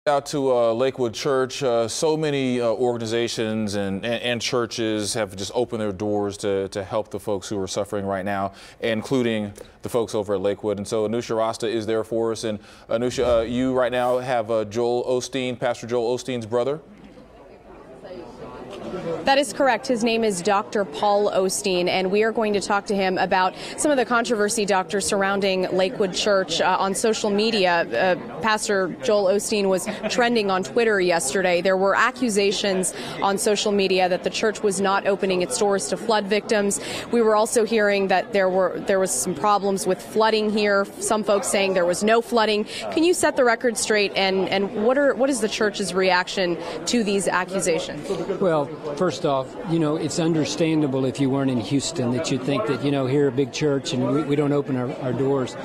Out to Lakewood Church, so many organizations and churches have just opened their doors to help the folks who are suffering right now, including the folks over at Lakewood. And so Anusha Rasta is there for us. And Anusha, you right now have Joel Osteen, Pastor Joel Osteen's brother. That is correct. His name is Dr. Paul Osteen, and we are going to talk to him about some of the controversy, Doctor, surrounding Lakewood Church on social media. Pastor Joel Osteen was trending on Twitter yesterday. There were accusations on social media that the church was not opening its doors to flood victims. We were also hearing that there was some problems with flooding here. Some folks saying there was no flooding. Can you set the record straight, and what is the church's reaction to these accusations? Well, first off, it's understandable if you weren't in Houston that you'd think that, here a big church and we don't open our doors.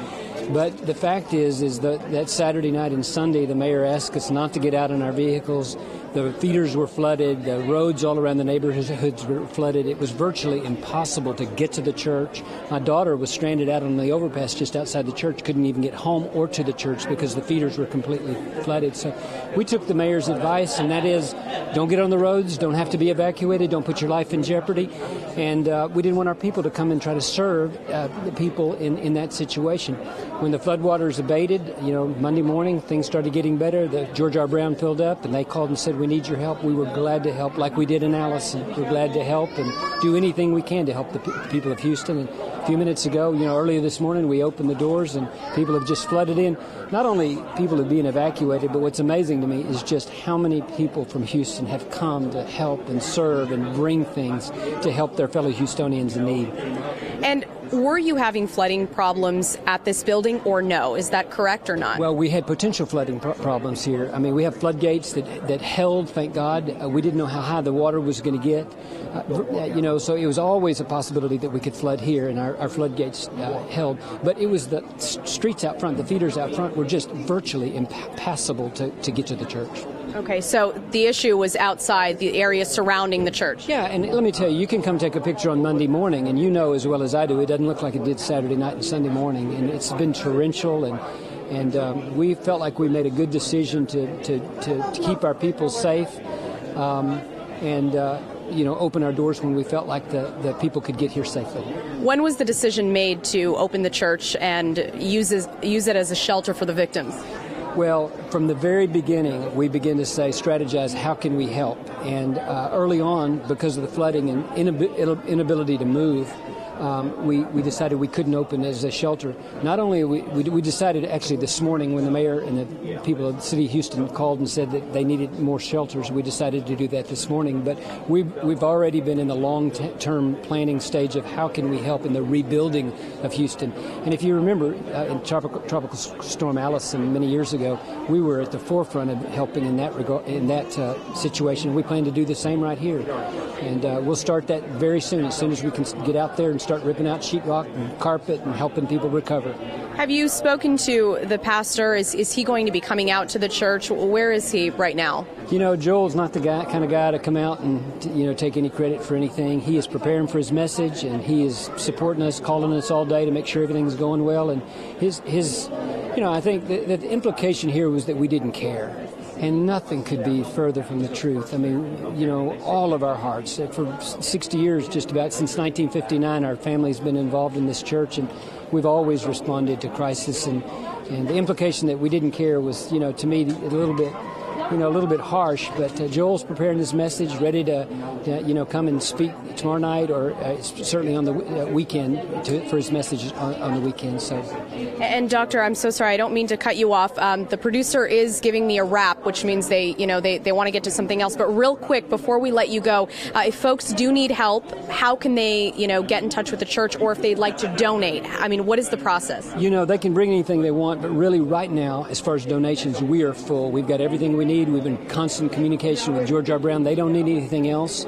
But the fact is that Saturday night and Sunday, the mayor asked us not to get out in our vehicles. The feeders were flooded. The roads all around the neighborhoods were flooded. It was virtually impossible to get to the church. My daughter was stranded out on the overpass just outside the church, couldn't even get home or to the church because the feeders were completely flooded. So we took the mayor's advice, and that is don't get on the roads, don't have to be evacuated, don't put your life in jeopardy. And we didn't want our people to come and try to serve the people in that situation. When the floodwaters abated, Monday morning, things started getting better. The George R. Brown filled up, and they called and said, we need your help. We were glad to help, like we did in Allison. We're glad to help and do anything we can to help the people of Houston. And a few minutes ago, earlier this morning, we opened the doors, and people have just flooded in. Not only people are being evacuated, but what's amazing to me is just how many people from Houston have come to help and serve and bring things to help their fellow Houstonians in need. And were you having flooding problems at this building or no? Is that correct or not? Well, we had potential flooding problems here. I mean, we have floodgates that held, thank God. We didn't know how high the water was going to get. So it was always a possibility that we could flood here, and our floodgates held. But it was the streets out front, the feeders out front were just virtually impassable to get to the church. Okay, so the issue was outside the area surrounding the church. Yeah, and let me tell you, you can come take a picture on Monday morning, and you know as well as I do, it doesn't look like it did Saturday night and Sunday morning, and it's been torrential, and we felt like we made a good decision to keep our people safe, open our doors when we felt like the people could get here safely. When was the decision made to open the church and use it as a shelter for the victims? Well, from the very beginning, we began to strategize, how can we help? And early on, because of the flooding and inability to move, we decided we couldn't open as a shelter. Not only we decided actually this morning when the mayor and the people of the city of Houston called and said that they needed more shelters, we decided to do that this morning. But we've already been in the long-term planning stage of how can we help in the rebuilding of Houston. And if you remember, in Tropical Storm Allison many years ago, we were at the forefront of helping in that situation. We plan to do the same right here. And we'll start that very soon as we can get out there and start ripping out sheetrock and carpet and helping people recover. Have you spoken to the pastor? Is he going to be coming out to the church? Where is he right now? Joel's not the kind of guy to come out and take any credit for anything. He is preparing for his message, and he is supporting us, calling us all day to make sure everything's going well. And his I think that the implication here was that we didn't care. And nothing could be further from the truth. I mean, all of our hearts. For 60 years, just about since 1959, our family's been involved in this church, and we've always responded to crisis. And the implication that we didn't care was, to me, a little bit harsh. But Joel's preparing his message, ready to come and speak tomorrow night, or certainly on the weekend for his message on the weekend. So. And Doctor, I'm so sorry, I don't mean to cut you off. The producer is giving me a wrap, which means they want to get to something else. But real quick, before we let you go, if folks do need help, how can they, get in touch with the church, or if they'd like to donate? I mean, what is the process? They can bring anything they want, but really right now, as far as donations, we are full. We've got everything we need. need. We've been in constant communication with George R. Brown. They don't need anything else.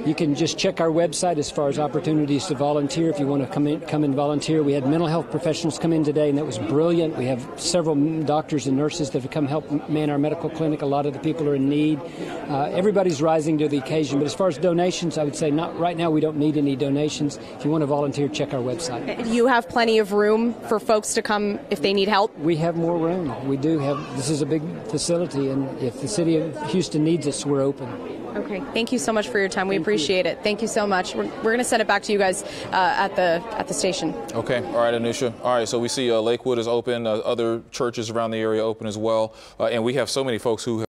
You can just check our website as far as opportunities to volunteer if you want to come and volunteer. We had mental health professionals come in today, and that was brilliant. We have several doctors and nurses that have come help man our medical clinic. A lot of the people are in need. Everybody's rising to the occasion. But as far as donations, I would say not right now. We don't need any donations. If you want to volunteer, check our website. You have plenty of room for folks to come if they need help? We have more room. We do have. This is a big facility, and if the city of Houston needs us, we're open. Okay. Thank you so much for your time. We appreciate it. Thank you so much. We're going to send it back to you guys at the station. Okay. All right, Anusha. All right. So we see Lakewood is open. Other churches around the area open as well. And we have so many folks who